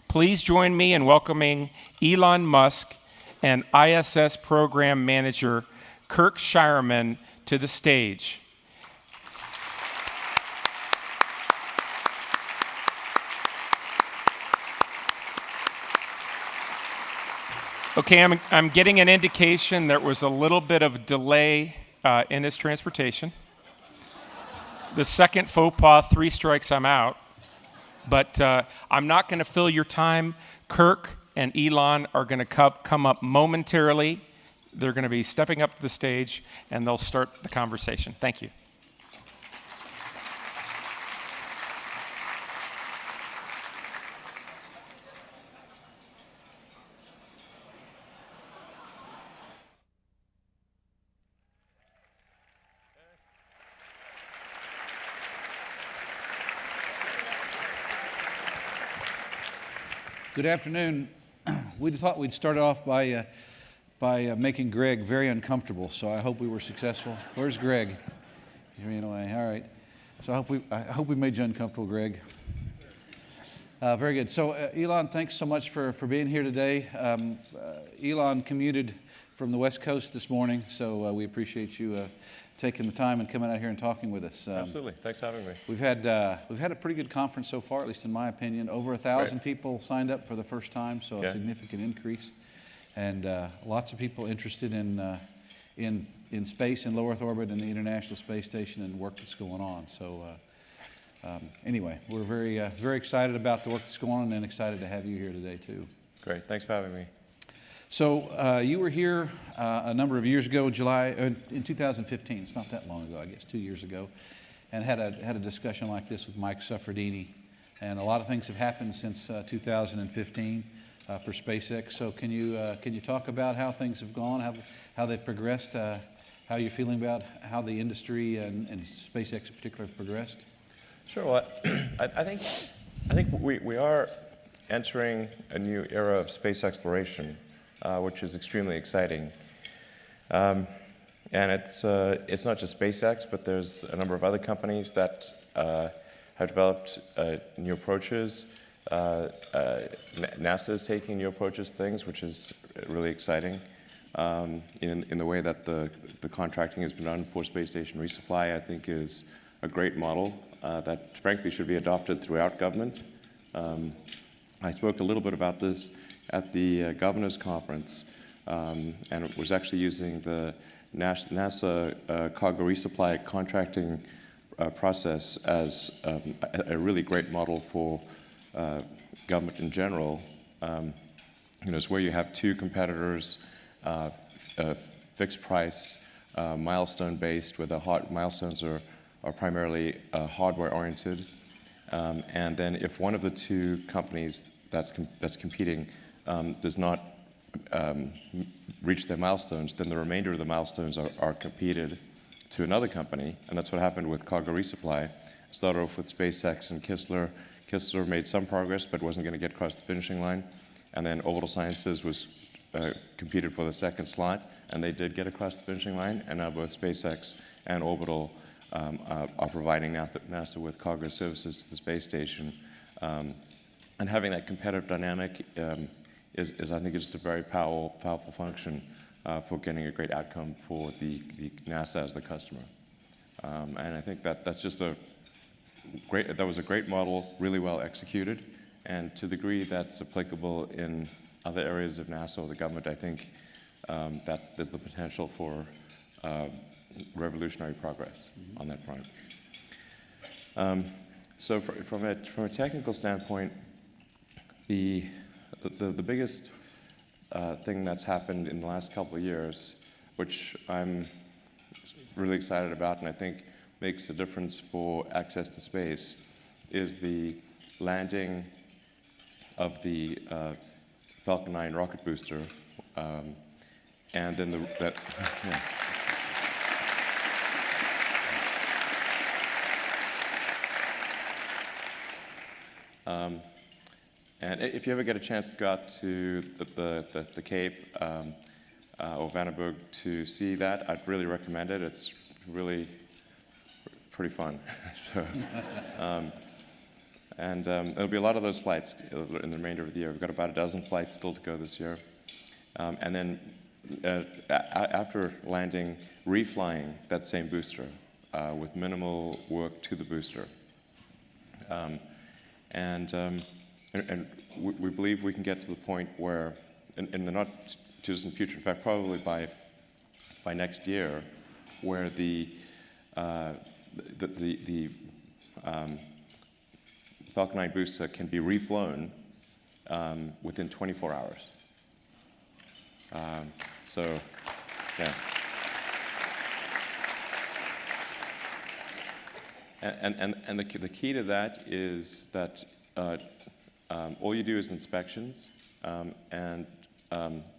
Please join me in welcoming Elon Musk and ISS Program Manager Kirk Shireman to the stage. Okay, I'm getting an indication there was a little bit of delay in his transportation. The second faux pas, 3 strikes, I'm out. But I'm not going to fill your time. Kirk and Elon are going to come up momentarily. They're going to be stepping up to the stage, and they'll start the conversation. Thank you. Good afternoon. We thought we'd start off by making Greg very uncomfortable, so I hope we were successful. Where's Greg? He ran away. All right. So I hope we made you uncomfortable, Greg. Very good. So Elon, thanks so much for being here today. Elon commuted from the West Coast this morning, so we appreciate you taking the time and coming out here and talking with us. Absolutely. Thanks for having me. We've had a pretty good conference so far, at least in my opinion. Over 1,000 people signed up for the first time, so a significant increase, and lots of people interested in space and low Earth orbit and the International Space Station and work that's going on. So anyway, we're very excited about the work that's going on and excited to have you here today too. Great. Thanks for having me. So you were here a number of years ago, in 2015. It's not that long ago, I guess, 2 years ago, and had a discussion like this with Mike Suffredini. And a lot of things have happened since 2015 for SpaceX. So can you talk about how things have gone, how they've progressed, how you're feeling about how the industry and SpaceX in particular have progressed? Sure. Well, I think we are entering a new era of space exploration, which is extremely exciting. And it's not just SpaceX, but there's a number of other companies that have developed new approaches. NASA is taking new approaches to things, which is really exciting. In the way that the contracting has been done for space station resupply, I think is a great model that frankly should be adopted throughout government. I spoke a little bit about this at the Governor's Conference, and it was actually using the NASA cargo resupply contracting process as a really great model for government in general. It's where you have 2 competitors, fixed price, milestone-based, where the milestones are primarily hardware-oriented. And then if one of the 2 companies that's competing does not reach their milestones, then the remainder of the milestones are competed to another company, and that's what happened with cargo resupply. It started off with SpaceX and Kistler. Kistler made some progress, but wasn't going to get across the finishing line, and then Orbital Sciences was competed for the second slot, and they did get across the finishing line, and now both SpaceX and Orbital are providing NASA with cargo services to the space station. And having that competitive dynamic is I think, just a very powerful function for getting a great outcome for the NASA as the customer. And I think that's just that was a great model, really well executed, and to the degree that's applicable in other areas of NASA or the government, I think there's the potential for revolutionary progress on that front. So from a technical standpoint, the biggest thing that's happened in the last couple of years, which I'm really excited about and I think makes a difference for access to space, is the landing of the Falcon 9 rocket booster, and then and if you ever get a chance to go out to the Cape or Vandenberg to see that, I'd really recommend it. It's really pretty fun. So, And there'll be a lot of those flights in the remainder of the year. We've got about a dozen flights still to go this year. And then after landing, reflying that same booster with minimal work to the booster. And we believe we can get to the point where, in the not too distant future, in fact, probably by next year, where the Falcon 9 booster can be reflown within 24 hours. So, yeah. And the key to that is that all you do is inspections, and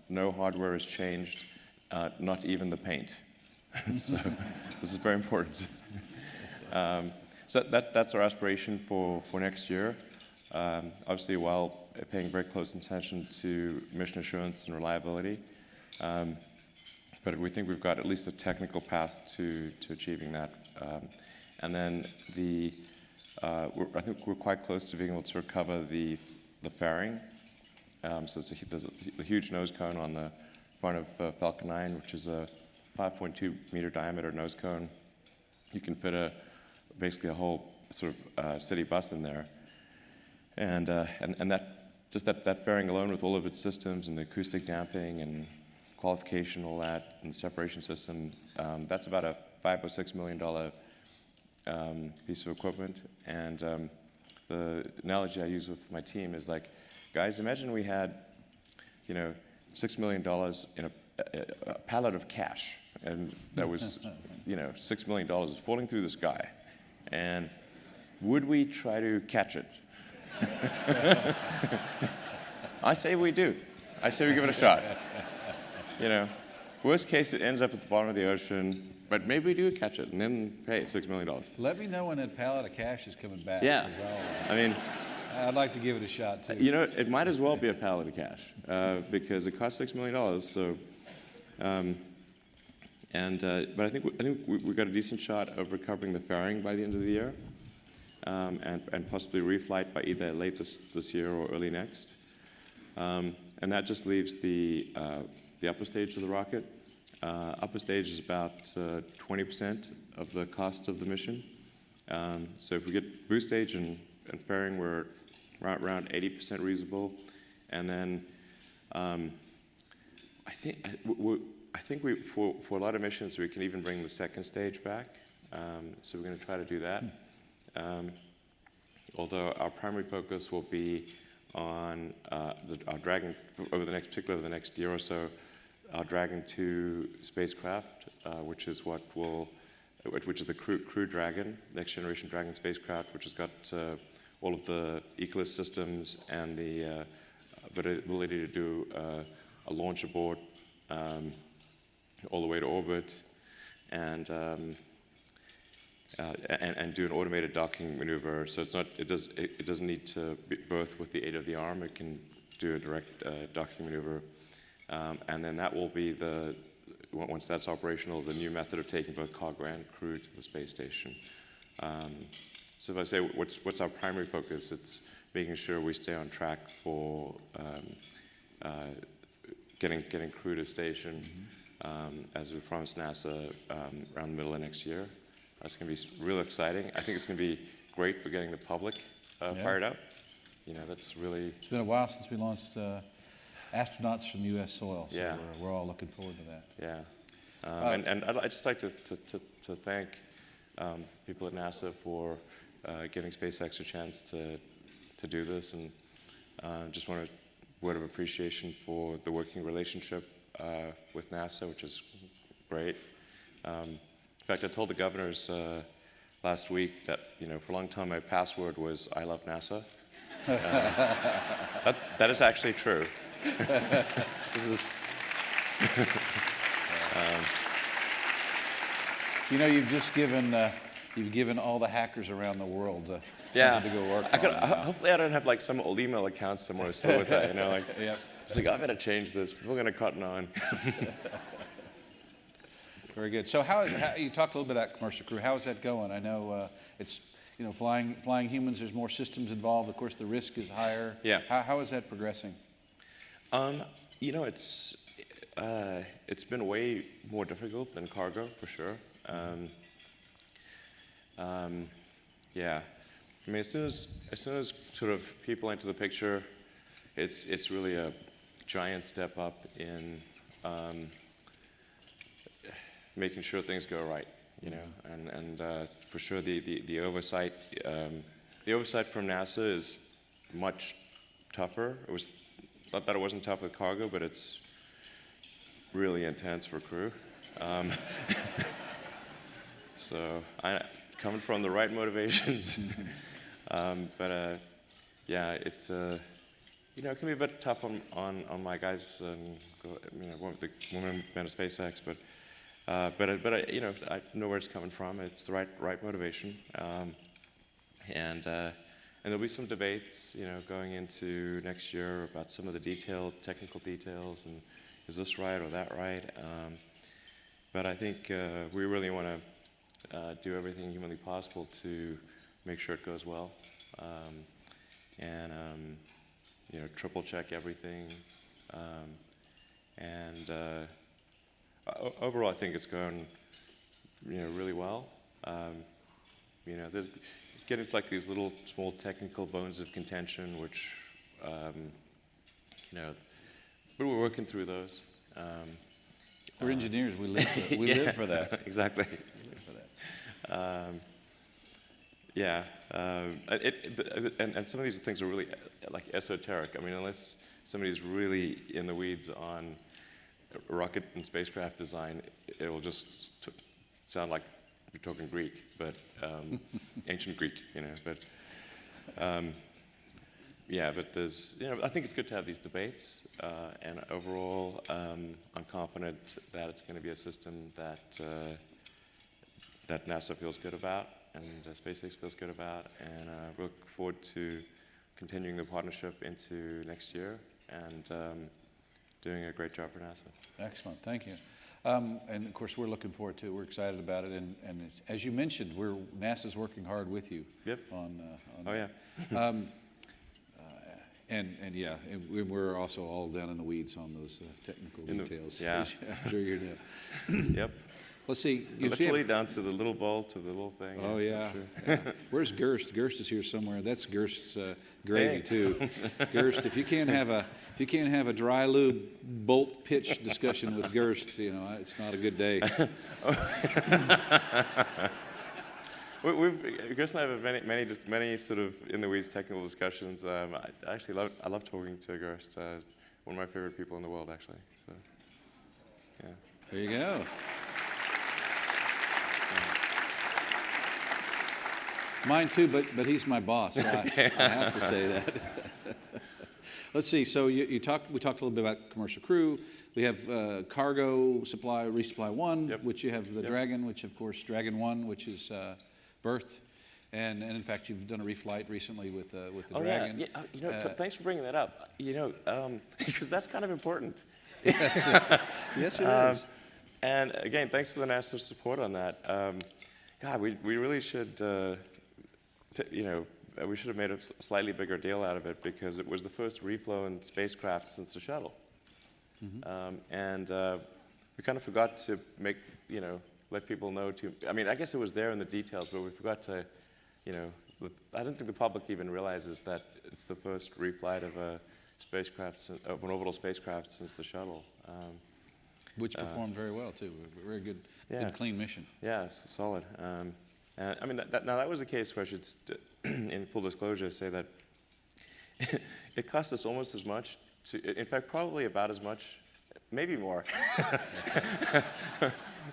no hardware is changed, not even the paint. So this is very important. So that's our aspiration for next year. Obviously, while paying very close attention to mission assurance and reliability, but we think we've got at least a technical path to achieving that. And then I think we're quite close to being able to recover the fairing. So there's a huge nose cone on the front of Falcon 9, which is a 5.2 meter diameter nose cone. You can fit basically a whole sort of city bus in there, and that fairing alone, with all of its systems and the acoustic damping and qualification, all that, and the separation system, that's about a $5 or $6 million piece of equipment. And the analogy I use with my team is like, guys, imagine we had, $6 million in a pallet of cash, and that was, $6 million falling through the sky, and would we try to catch it? I say we do. I say we give it a shot. Worst case, it ends up at the bottom of the ocean, but maybe we do catch it and then pay $6 million. Let me know when that pallet of cash is coming back. Yeah. 'Cause I'd like to give it a shot too. It might as well be a pallet of cash because it costs $6 million. So, but I think we got a decent shot of recovering the fairing by the end of the year, and possibly reflight by either late this year or early next. And that just leaves the upper stage of the rocket. Upper stage is about 20% of the cost of the mission. So if we get boost stage and fairing, we're around 80% reasonable. And then I think for a lot of missions we can even bring the second stage back. So we're going to try to do that. Although our primary focus will be on our Dragon over the next year or so. Our Dragon 2 spacecraft, which is the Crew Dragon, next generation Dragon spacecraft, which has got all of the Eclipse systems and the ability to do a launch abort all the way to orbit, and do an automated docking maneuver. So it doesn't need to be berth with the aid of the arm. It can do a direct docking maneuver. And then that will be once that's operational, the new method of taking both cargo and crew to the space station. So if I say what's our primary focus, it's making sure we stay on track for getting crew to station, as we promised NASA around the middle of next year. That's going to be real exciting. I think it's going to be great for getting the public fired up. That's really... It's been a while since we launched astronauts from U.S. soil, so yeah. we're all looking forward to that. Yeah. And I'd just like to thank people at NASA for giving SpaceX a chance to do this, and just want a word of appreciation for the working relationship with NASA, which is great. In fact, I told the governors last week that for a long time my password was "I love NASA." That is actually true. You've given all the hackers around the world to something to go work on. Hopefully, I don't have like some old email account somewhere still with that. Yep. It's like, I better change this. People are going to cotton on. Very good. So how you talked a little bit about Commercial Crew. How is that going? I know it's flying humans, there's more systems involved. Of course, the risk is higher. Yeah. How is that progressing? It's been way more difficult than cargo for sure. Yeah, I mean, as soon as sort of people enter the picture, it's really a giant step up in making sure things go right, and for sure the oversight from NASA is much tougher. It was not that it wasn't tough with cargo, but it's really intense for crew. So coming from the right motivations, yeah, it's it can be a bit tough on my guys. The women men of SpaceX, but I know where it's coming from. It's the right motivation, and there'll be some debates, going into next year about some of the technical details, and is this right or that right? But I think we really want to do everything humanly possible to make sure it goes well, and triple check everything, and overall I think it's going really well. There's getting like these little small technical bones of contention, which but we're working through those. We're engineers. We live for that. Exactly. We live for that. Yeah, and some of these things are really like esoteric. I mean, unless somebody's really in the weeds on rocket and spacecraft design, it will just sound like you're talking Greek, but ancient Greek, But yeah, but there's, I think it's good to have these debates, and overall, I'm confident that it's going to be a system that NASA feels good about, and SpaceX feels good about, and we look forward to continuing the partnership into next year and doing a great job for NASA. Excellent, thank you. And of course, we're looking forward to it. We're excited about it, and as you mentioned, NASA's working hard with you. Yep. On oh that. yeah. And yeah, and we're also all down in the weeds on those technical details. Yeah. I'm sure you know. Yep. Let's see. Literally down to the little bolt, to the little thing. Oh yeah. Sure. Yeah. Where's Gerst? Gerst is here somewhere. That's Gerst's gravy too. Gerst, if you can't have a dry lube bolt pitch discussion with Gerst, it's not a good day. Chris and I have many sort of in the weeds technical discussions. I love talking to Gerst. One of my favorite people in the world, actually. So, yeah. There you go. Mine too, but he's my boss, so I have to say that. Let's see. So we talked a little bit about commercial crew. We have cargo supply, resupply 1, Yep. which you have the Dragon, which of course Dragon 1, which is berthed, and in fact you've done a reflight recently with the Dragon. Yeah. Thanks for bringing that up. Because that's kind of important. Yes, it is. And again, thanks for the NASA support on that. God, we really should. We should have made a slightly bigger deal out of it because it was the first reflown spacecraft since the shuttle. Mm-hmm. And we kind of forgot to let people know I mean, I guess it was there in the details, but we forgot to, I don't think the public even realizes that it's the first reflight of an orbital spacecraft since the shuttle. Which performed very well too. Very good, good clean mission. Yeah, solid. I mean, that was a case where I should, in full disclosure, say that it cost us almost as much in fact, probably about as much, maybe more,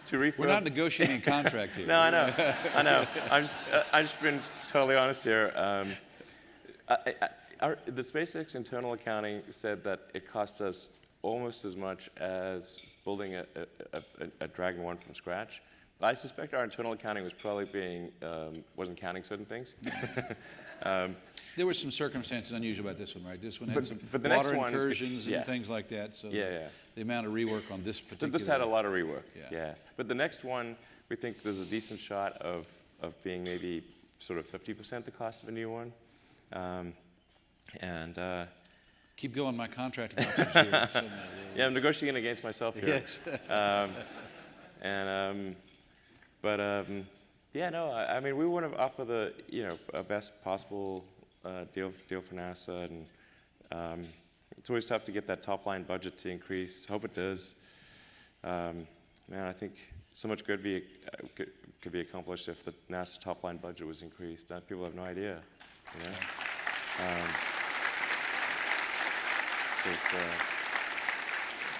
to refill. We're not negotiating a contract here. No, I know. I've just been totally honest here. The SpaceX internal accounting said that it cost us almost as much as building a Dragon 1 from scratch. I suspect our internal accounting was probably wasn't counting certain things. There were some circumstances unusual about this one, right? This one had some but the water next one, incursions and things like that. So the amount of rework on this particular. This had a lot of rework. Yeah. But the next one, we think there's a decent shot of being maybe sort of 50% the cost of a new one. And Keep going, my contracting officer's here. yeah, I'm negotiating against myself here. Yes. Yeah, no, I mean, we want to offer the best possible deal for NASA, and it's always tough to get that top line budget to increase. Hope it does. Man, I think so much good could be accomplished if the NASA top line budget was increased. People have no idea. You know?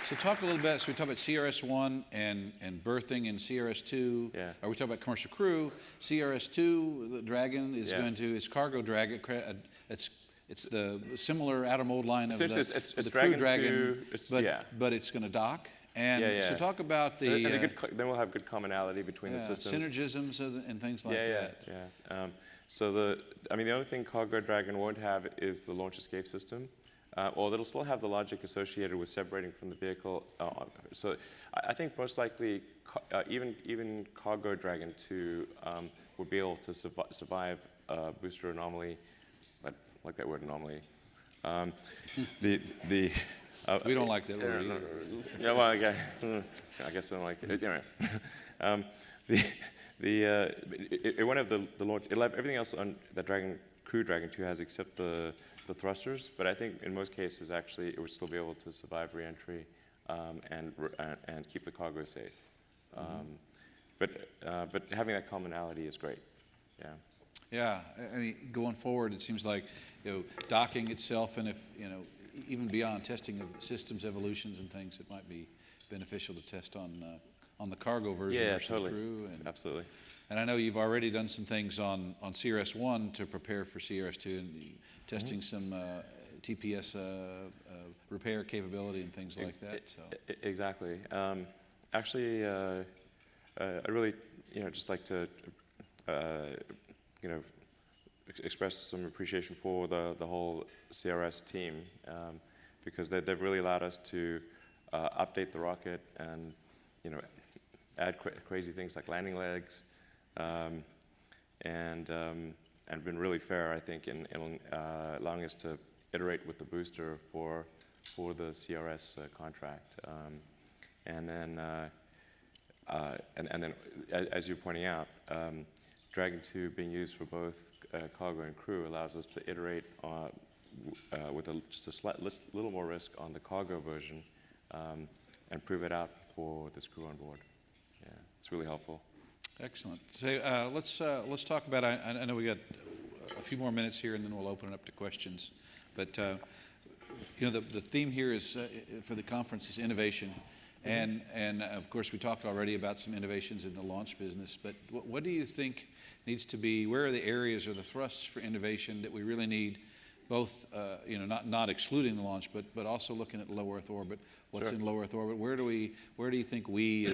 So talk a little bit, so we talk about CRS-1 and berthing in CRS-2. Yeah. Are we talking about commercial crew? CRS-2, the Dragon is going to, it's cargo Dragon, it's the similar out of mold line of the Crew Dragon, but it's going to dock. And so talk about the... then we'll have good commonality between the systems. Synergisms and things like that. Yeah. So the only thing Cargo Dragon won't have is the launch escape system. Or it'll still have the logic associated with separating from the vehicle. So I think most likely even Cargo Dragon 2 will be able to survive booster anomaly. I like that word anomaly. We don't like that word either. Yeah, well, I guess I don't like it. Anyway, it won't have the launch. It'll have everything else on that Crew Dragon 2 has except the thrusters. But I think in most cases, actually, it would still be able to survive reentry and keep the cargo safe. But having that commonality is great. Yeah. Yeah, I mean, going forward, it seems like docking itself, and if even beyond testing of systems evolutions and things, it might be beneficial to test on the cargo version versus totally. the crew. Absolutely. And I know you've already done some things on CRS-1 to prepare for CRS-2, and testing some TPS repair capability and things like that. So. Exactly. Actually, I really just like to express some appreciation for the whole CRS team, because they've really allowed us to update the rocket and add crazy things like landing legs, and been really fair, I think, in allowing us to iterate with the booster for the CRS contract, and then as you're pointing out, Dragon 2 being used for both cargo and crew allows us to iterate with just a little more risk on the cargo version, and prove it out for this crew on board. Yeah, it's really helpful. Excellent. So let's talk about. I know we got a few more minutes here, and then we'll open it up to questions. But the theme here is for the conference is innovation. And of course, we talked already about some innovations in the launch business, but what do you think needs to be, where are the areas or the thrusts for innovation that we really need, both, not excluding the launch, but also looking at low Earth orbit, what's in low Earth orbit, where do you think we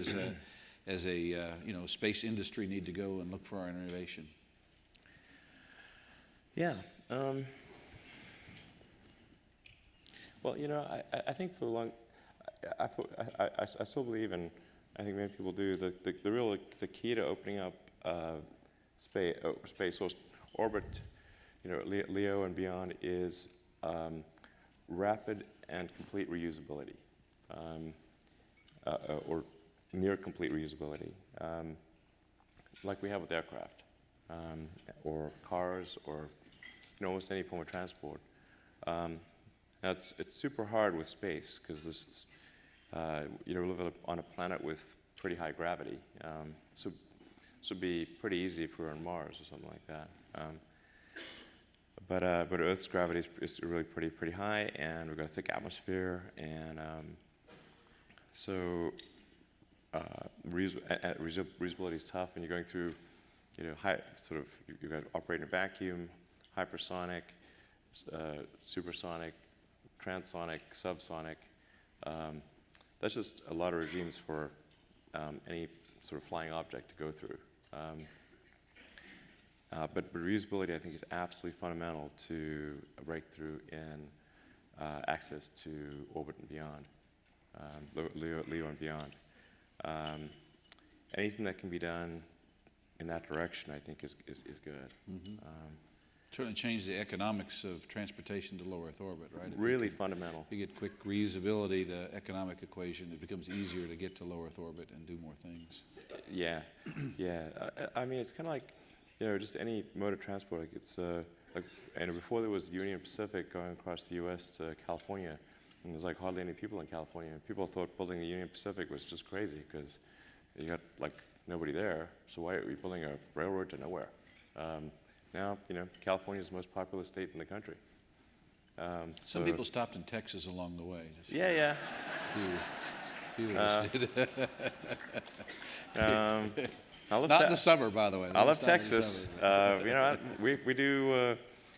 as a space industry need to go and look for our innovation? Yeah. Well, I think for the long, I still believe, and I think many people do, the key to opening up space orbit, LEO and beyond, is rapid and complete reusability, or near complete reusability, like we have with aircraft, or cars, or almost any form of transport. It's super hard with space because this. We live on a planet with pretty high gravity, so this would be pretty easy if we were on Mars or something like that. But Earth's gravity is really pretty high, and we've got a thick atmosphere, and so reusability is tough, and you're going through, you've got operating a vacuum, hypersonic, supersonic, transonic, subsonic. That's just a lot of regimes for any sort of flying object to go through. But reusability, I think, is absolutely fundamental to a breakthrough in access to orbit and beyond, LEO and beyond. Anything that can be done in that direction, I think is good. Certainly change the economics of transportation to low Earth orbit, right? If you Really can- fundamental. You get quick reusability, the economic equation, it becomes easier to get to low Earth orbit and do more things. Yeah, yeah. I mean, it's kind of like, just any mode of transport. Like it's like, and before there was Union Pacific going across the U.S. to California, and there's like hardly any people in California. People thought building the Union Pacific was just crazy because you got like nobody there. So why are we building a railroad to nowhere? Now, California is the most populous state in the country. Some people stopped in Texas along the way. Just Yeah, few of us did. yeah. I love Not in the summer, by the way. I love Let's not in the Texas. summer. We do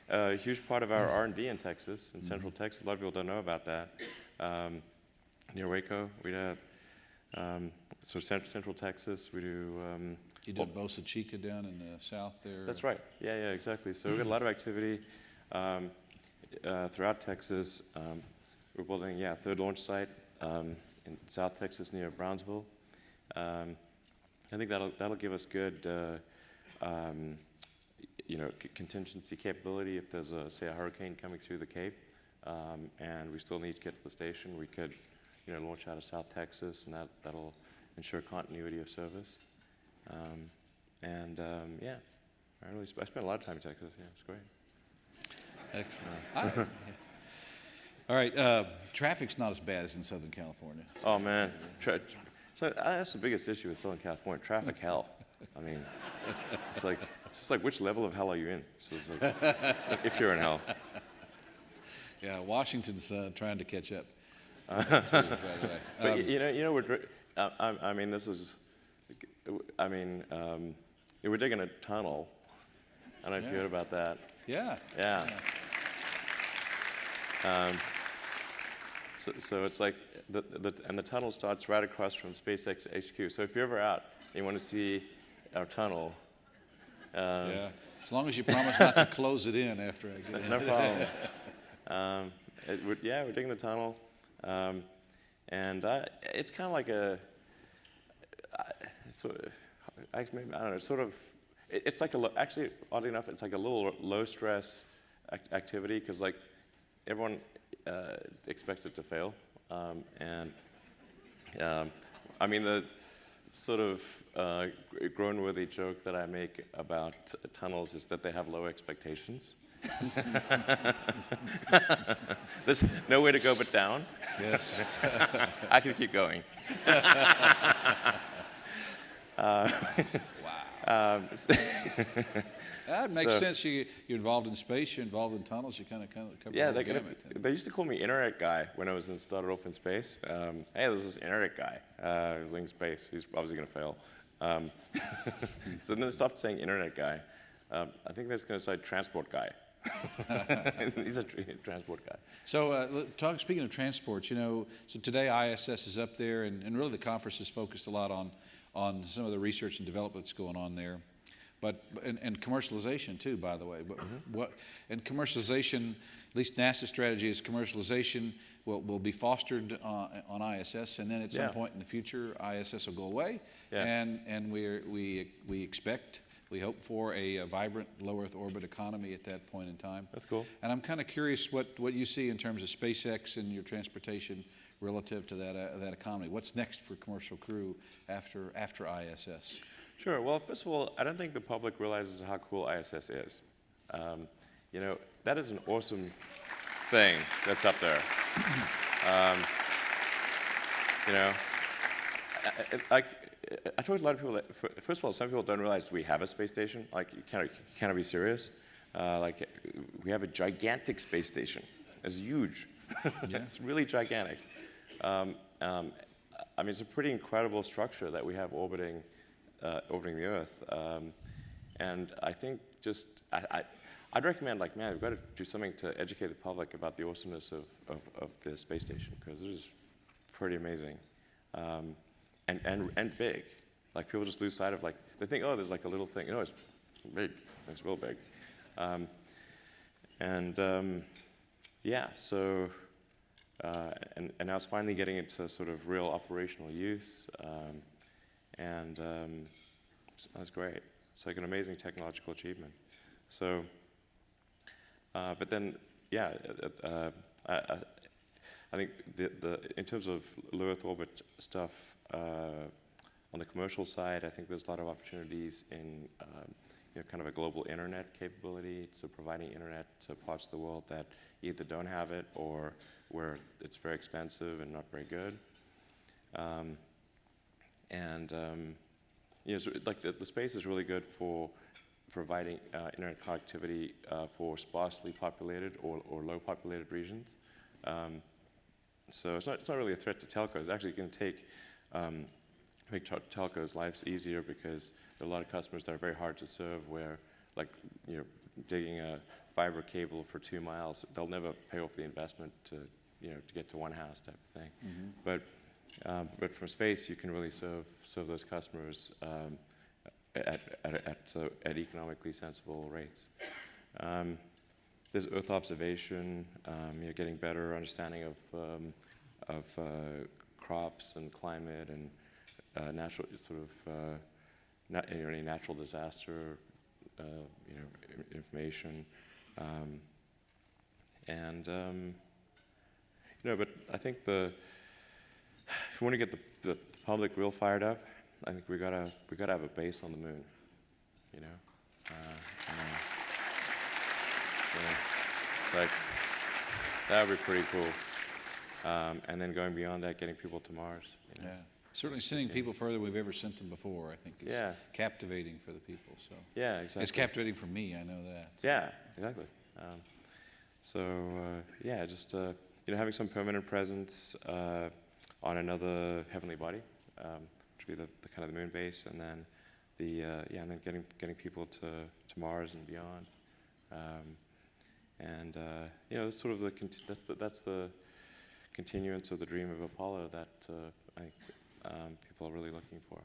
a huge part of our R&D in Texas, in Central Texas. A lot of people don't know about that. Near Waco, we did. So Central Texas, we do. You did Bosa Chica down in the south there. That's right. Yeah, exactly. So we got a lot of activity throughout Texas. We're building, a third launch site in South Texas near Brownsville. I think that'll give us good, contingency capability if there's say a hurricane coming through the Cape, and we still need to get to the station. We could, launch out of South Texas, and that'll ensure continuity of service. I spent a lot of time in Texas. Yeah, it's great. Excellent. All right. Traffic's not as bad as in Southern California. Oh man, so that's the biggest issue with Southern California: traffic hell. I mean, it's just like which level of hell are you in? So it's like, if you're in hell. Yeah, Washington's trying to catch up. But I mean, this is. I mean, we're digging a tunnel. I don't know if you heard about that. Yeah. Yeah. So it's like the tunnel starts right across from SpaceX HQ. So if you're ever out and you want to see our tunnel, Yeah. As long as you promise not to close it in after I get in. no problem. We're digging the tunnel, and it's kind of like I don't know. It's sort of. It's like actually, oddly enough, it's like a little low stress activity because like everyone expects it to fail, I mean the sort of grown-worthy joke that I make about tunnels is that they have low expectations. There's nowhere to go but down. Yes. I could keep going. That makes sense. You're involved in space. You're involved in tunnels. You kind of cover Yeah, the gamut. they used to call me internet guy when I started off in space. Hey, this is internet guy who's in space. He's obviously going to fail. So then they stopped saying internet guy. I think that's going to say transport guy. He's a transport guy. So, speaking of transport, so today ISS is up there, and really the conference is focused a lot on some of the research and development that's going on there, and commercialization too, by the way. But and commercialization, at least NASA's strategy is commercialization will be fostered on ISS, and then at some point in the future, ISS will go away, and we expect. We hope for a vibrant low Earth orbit economy at that point in time. That's cool. And I'm kind of curious what you see in terms of SpaceX and your transportation relative to that economy. What's next for commercial crew after ISS? Sure. Well, first of all, I don't think the public realizes how cool ISS is. That is an awesome thing that's up there. I talk to a lot of people that, first of all, some people don't realize we have a space station. Like, you cannot be serious. We have a gigantic space station. It's huge. It's really gigantic. I mean, it's a pretty incredible structure that we have orbiting the Earth. And I think I'd recommend, we've got to do something to educate the public about the awesomeness of the space station, because it is pretty amazing. And big. Like, people just lose sight of, they think, oh, there's a little thing. No, it's big. It's real big. So now it's finally getting into sort of real operational use. That's great. It's like an amazing technological achievement. So, but then, yeah, I think in terms of low Earth orbit stuff, on the commercial side, I think there's a lot of opportunities in kind of a global internet capability, so providing internet to parts of the world that either don't have it or where it's very expensive and not very good. So like the space is really good for providing internet connectivity for sparsely populated or low populated regions. So it's not really a threat to telcos. It's actually going to make telcos' lives easier because there are a lot of customers that are very hard to serve where, like, digging a fiber cable for 2 miles, they'll never pay off the investment to get to one house type of thing. Mm-hmm. But from space, you can really serve those customers at economically sensible rates. There's Earth observation, getting better understanding of crops and climate and natural any natural disaster information, but I think if we want to get the public real fired up, I think we gotta have a base on the moon, It's like that would be pretty cool. And then going beyond that, getting people to Mars. Yeah. Certainly sending people further than we've ever sent them before, I think, is captivating for the people. So yeah, exactly. It's captivating for me, I know that. Yeah, exactly. Just having some permanent presence on another heavenly body, which would be the kind of the moon base, and then and then getting people to Mars and beyond. That's sort of that's the continuance of the dream of Apollo that I think people are really looking for.